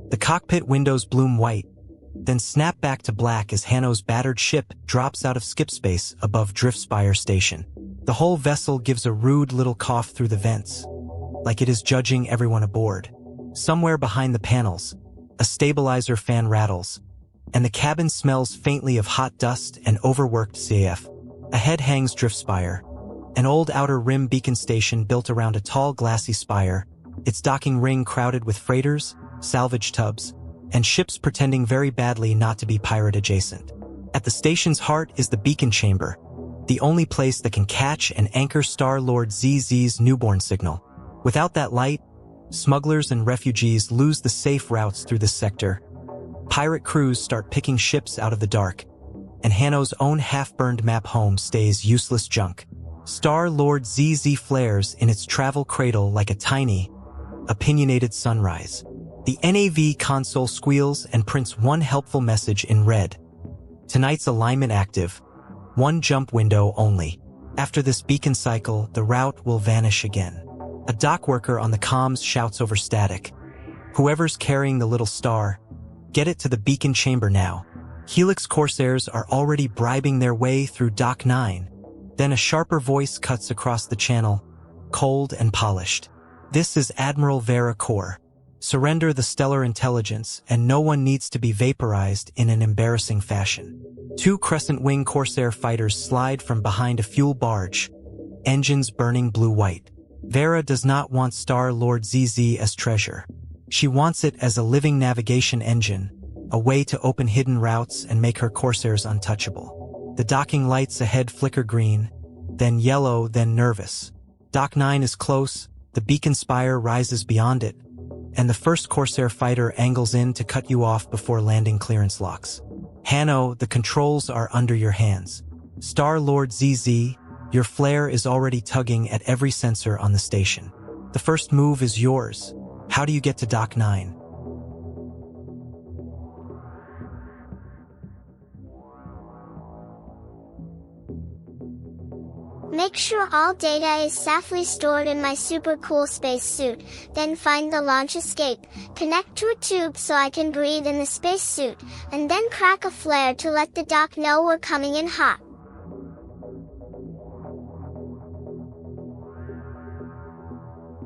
The cockpit windows bloom white, then snap back to black as Hano's battered ship drops out of skip space above Driftspire Station. The whole vessel gives a rude little cough through the vents, like it is judging everyone aboard. Somewhere behind the panels, a stabilizer fan rattles, and the cabin smells faintly of hot dust and overworked CAF. Ahead hangs Driftspire, an old outer rim beacon station built around a tall glassy spire, its docking ring crowded with freighters, salvage tubs, and ships pretending very badly not to be pirate adjacent. At the station's heart is the beacon chamber, the only place that can catch and anchor StxrLordZz's newborn signal. Without that light, smugglers and refugees lose the safe routes through this sector. Pirate crews start picking ships out of the dark, and Hano's own half-burned map home stays useless junk. StxrLordZz flares in its travel cradle like a tiny, opinionated sunrise. The NAV console squeals and prints one helpful message in red. Tonight's alignment active. One jump window only. After this beacon cycle, the route will vanish again. A dock worker on the comms shouts over static. Whoever's carrying the little star, get it to the beacon chamber now. Helix Corsairs are already bribing their way through Dock 9. Then a sharper voice cuts across the channel, cold and polished. This is Admiral Vera Kor. Surrender the stellar intelligence, and no one needs to be vaporized in an embarrassing fashion. Two Crescent-Wing Corsair fighters slide from behind a fuel barge, engines burning blue-white. Vera does not want StxrLordZz as treasure. She wants it as a living navigation engine, a way to open hidden routes and make her Corsairs untouchable. The docking lights ahead flicker green, then yellow, then nervous. Dock 9 is close, the beacon spire rises beyond it, and the first Corsair fighter angles in to cut you off before landing clearance locks. Hano, the controls are under your hands. StxrLordZz, your flare is already tugging at every sensor on the station. The first move is yours. How do you get to Dock 9? Make sure all data is safely stored in my super cool spacesuit, then find the launch escape, connect to a tube so I can breathe in the spacesuit, and then crack a flare to let the dock know we're coming in hot.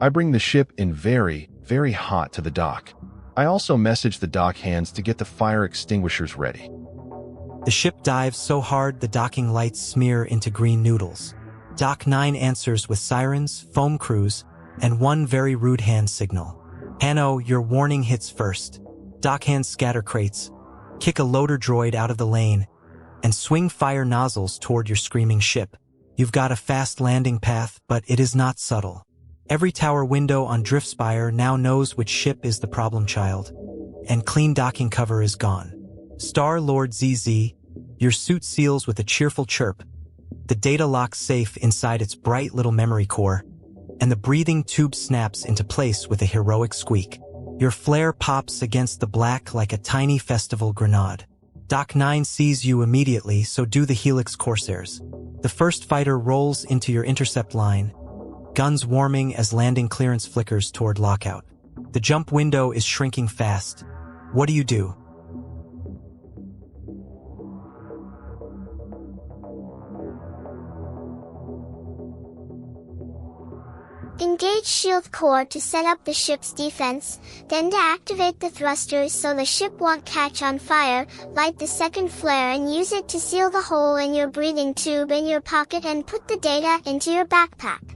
I bring the ship in very, very hot to the dock. I also message the dock hands to get the fire extinguishers ready. The ship dives so hard the docking lights smear into green noodles. Dock 9 answers with sirens, foam crews, and one very rude hand signal. Hano, your warning hits first. Dock hands scatter crates, kick a loader droid out of the lane, and swing fire nozzles toward your screaming ship. You've got a fast landing path, but it is not subtle. Every tower window on Driftspire now knows which ship is the problem child, and clean docking cover is gone. StxrLordZz, your suit seals with a cheerful chirp. The data locks safe inside its bright little memory core, and the breathing tube snaps into place with a heroic squeak. Your flare pops against the black like a tiny festival grenade. Dock 9 sees you immediately, so do the Helix Corsairs. The first fighter rolls into your intercept line, guns warming as landing clearance flickers toward lockout. The jump window is shrinking fast. What do you do? Engage shield core to set up the ship's defense, then to activate the thrusters so the ship won't catch on fire, light the second flare and use it to seal the hole in your breathing tube in your pocket and put the data into your backpack.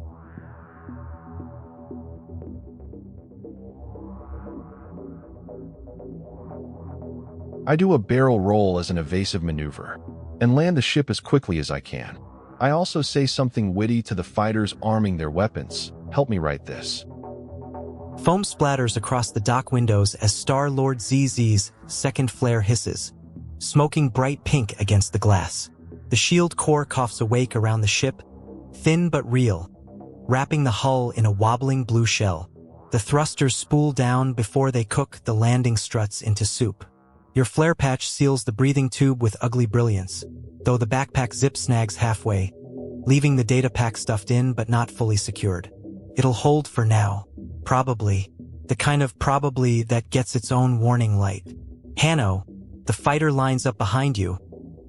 I do a barrel roll as an evasive maneuver, and land the ship as quickly as I can. I also say something witty to the fighters arming their weapons. Help me write this. Foam splatters across the dock windows as StxrLordZz's second flare hisses, smoking bright pink against the glass. The shield core coughs awake around the ship, thin but real, wrapping the hull in a wobbling blue shell. The thrusters spool down before they cook the landing struts into soup. Your flare patch seals the breathing tube with ugly brilliance, though the backpack zip snags halfway, leaving the data pack stuffed in but not fully secured. It'll hold for now. Probably. The kind of probably that gets its own warning light. Hano, the fighter lines up behind you,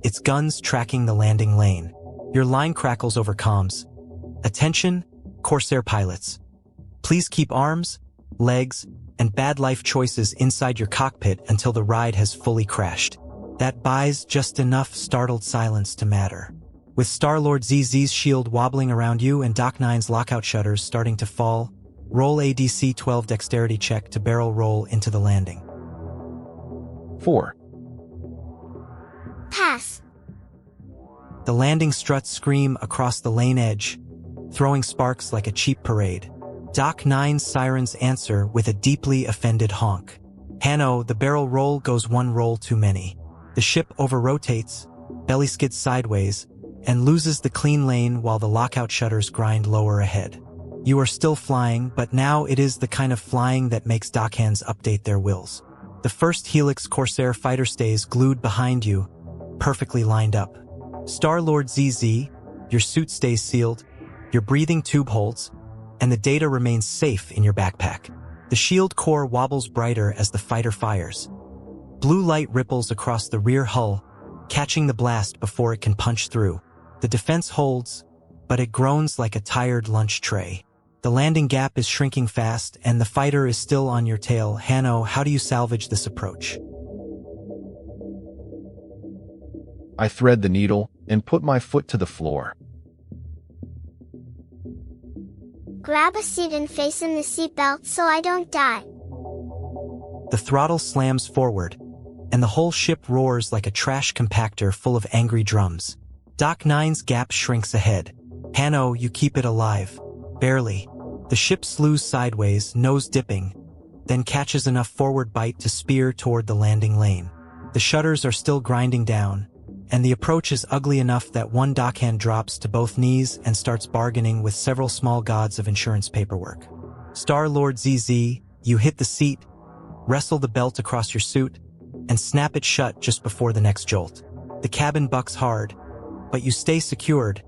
its guns tracking the landing lane. Your line crackles over comms. Attention, Corsair pilots. Please keep arms, legs, and bad life choices inside your cockpit until the ride has fully crashed. That buys just enough startled silence to matter. With StxrLordZz's shield wobbling around you and Doc 9's lockout shutters starting to fall, roll a DC-12 dexterity check to barrel roll into the landing. 4. Pass. The landing struts scream across the lane edge, throwing sparks like a cheap parade. Doc 9's sirens answer with a deeply offended honk. Hano, the barrel roll goes one roll too many. The ship over-rotates, belly skids sideways, and loses the clean lane while the lockout shutters grind lower ahead. You are still flying, but now it is the kind of flying that makes dockhands update their wills. The first Helix Corsair fighter stays glued behind you, perfectly lined up. StxrLordZz, your suit stays sealed, your breathing tube holds, and the data remains safe in your backpack. The shield core wobbles brighter as the fighter fires. Blue light ripples across the rear hull, catching the blast before it can punch through. The defense holds, but it groans like a tired lunch tray. The landing gap is shrinking fast, and the fighter is still on your tail. Hano, how do you salvage this approach? I thread the needle and put my foot to the floor. Grab a seat and fasten the seatbelt so I don't die. The throttle slams forward, and the whole ship roars like a trash compactor full of angry drums. Doc 9's gap shrinks ahead. Hano, you keep it alive. Barely. The ship slews sideways, nose dipping, then catches enough forward bite to spear toward the landing lane. The shutters are still grinding down, and the approach is ugly enough that one dockhand drops to both knees and starts bargaining with several small gods of insurance paperwork. StxrLordZz, you hit the seat, wrestle the belt across your suit, and snap it shut just before the next jolt. The cabin bucks hard, but you stay secured,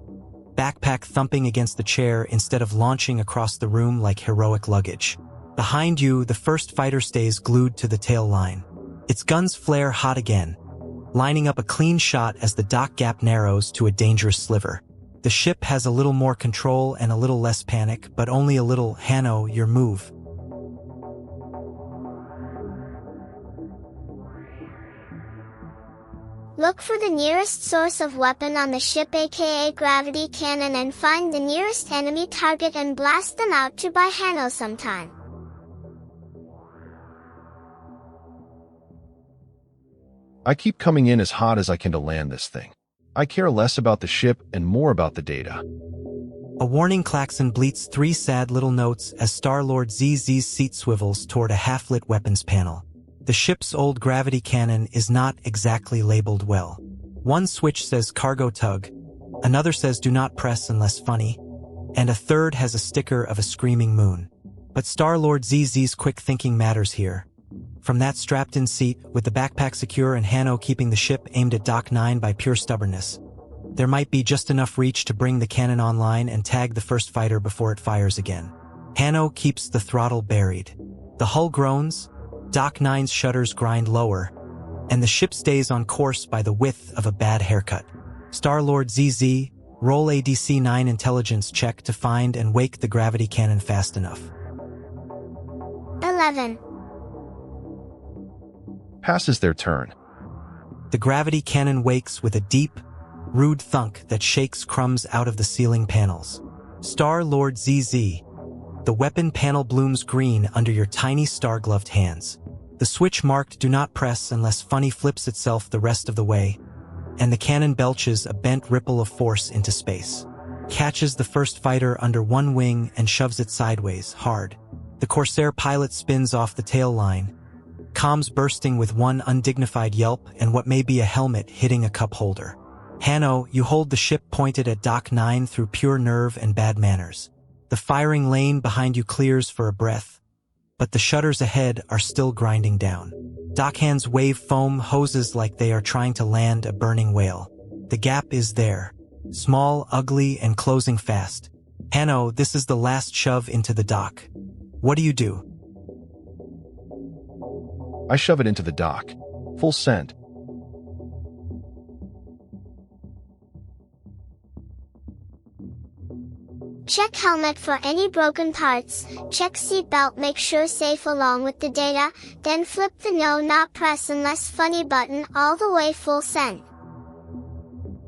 backpack thumping against the chair instead of launching across the room like heroic luggage. Behind you, the first fighter stays glued to the tail line. Its guns flare hot again, lining up a clean shot as the dock gap narrows to a dangerous sliver. The ship has a little more control and a little less panic, but only a little. Hano, your move. Look for the nearest source of weapon on the ship, aka gravity cannon, and find the nearest enemy target and blast them out to buy Hano some time. I keep coming in as hot as I can to land this thing. I care less about the ship and more about the data. A warning klaxon bleats 3 sad little notes as StxrLordZz's seat swivels toward a half-lit weapons panel. The ship's old gravity cannon is not exactly labeled well. One switch says cargo tug, another says do not press unless funny, and a third has a sticker of a screaming moon. But StxrLordZz's quick thinking matters here. From that strapped-in seat, with the backpack secure and Hano keeping the ship aimed at Doc 9 by pure stubbornness, there might be just enough reach to bring the cannon online and tag the first fighter before it fires again. Hano keeps the throttle buried. The hull groans, Doc 9's shutters grind lower, and the ship stays on course by the width of a bad haircut. StxrLordZz, roll a DC-9 intelligence check to find and wake the gravity cannon fast enough. 11. Passes their turn. The gravity cannon wakes with a deep, rude thunk that shakes crumbs out of the ceiling panels. StxrLordZz, the weapon panel blooms green under your tiny star-gloved hands. The switch marked do not press unless funny flips itself the rest of the way, and the cannon belches a bent ripple of force into space. Catches the first fighter under one wing and shoves it sideways, hard. The Corsair pilot spins off the tail line, comms bursting with one undignified yelp and what may be a helmet hitting a cup holder. Hano, you hold the ship pointed at Doc 9 through pure nerve and bad manners. The firing lane behind you clears for a breath, but the shutters ahead are still grinding down. Dockhands wave foam hoses like they are trying to land a burning whale. The gap is there, small, ugly, and closing fast. Hano, this is the last shove into the dock. What do you do? I shove it into the dock. Full send. Check helmet for any broken parts, check seatbelt, make sure safe along with the data, then flip the no not press unless funny button all the way full send.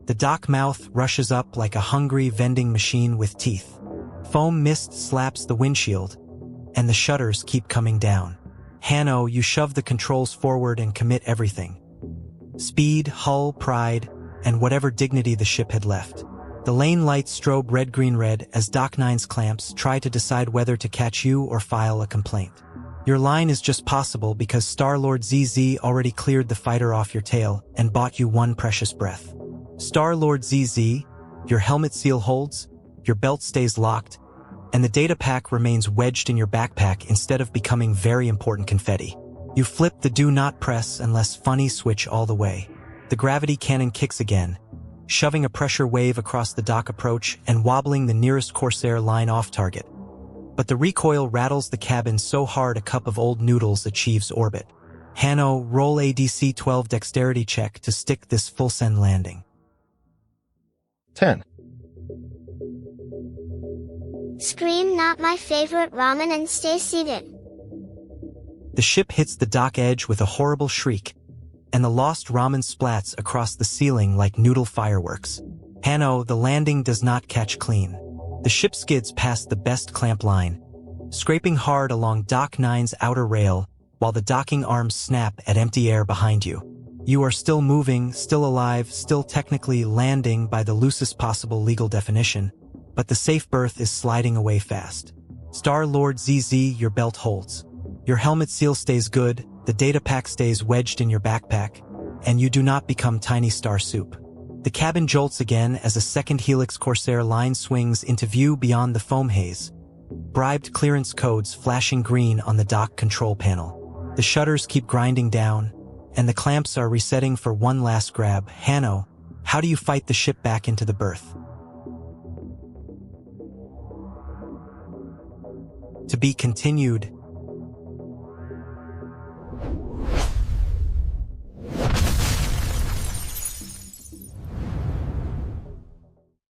The dock mouth rushes up like a hungry vending machine with teeth. Foam mist slaps the windshield, and the shutters keep coming down. Hano, you shove the controls forward and commit everything. Speed, hull, pride, and whatever dignity the ship had left. The lane lights strobe red-green-red as Dock 9's clamps try to decide whether to catch you or file a complaint. Your line is just possible because StxrLordZz already cleared the fighter off your tail and bought you one precious breath. StxrLordZz, your helmet seal holds, your belt stays locked, and the data pack remains wedged in your backpack instead of becoming very important confetti. You flip the do not press unless funny switch all the way. The gravity cannon kicks again, shoving a pressure wave across the dock approach and wobbling the nearest Corsair line off target. But the recoil rattles the cabin so hard a cup of old noodles achieves orbit. Hano, roll a DC-12 dexterity check to stick this full-send landing. 10. Scream not my favorite ramen and stay seated. The ship hits the dock edge with a horrible shriek, and the lost ramen splats across the ceiling like noodle fireworks. Hano, the landing does not catch clean. The ship skids past the best clamp line, scraping hard along Dock 9's outer rail while the docking arms snap at empty air behind you. You are still moving, still alive, still technically landing by the loosest possible legal definition, but the safe berth is sliding away fast. StxrLordZz, your belt holds. Your helmet seal stays good, the data pack stays wedged in your backpack, and you do not become tiny star soup. The cabin jolts again as a second Helix Corsair line swings into view beyond the foam haze. Bribed clearance codes flashing green on the dock control panel. The shutters keep grinding down, and the clamps are resetting for one last grab. Hano, how do you fight the ship back into the berth? To be continued.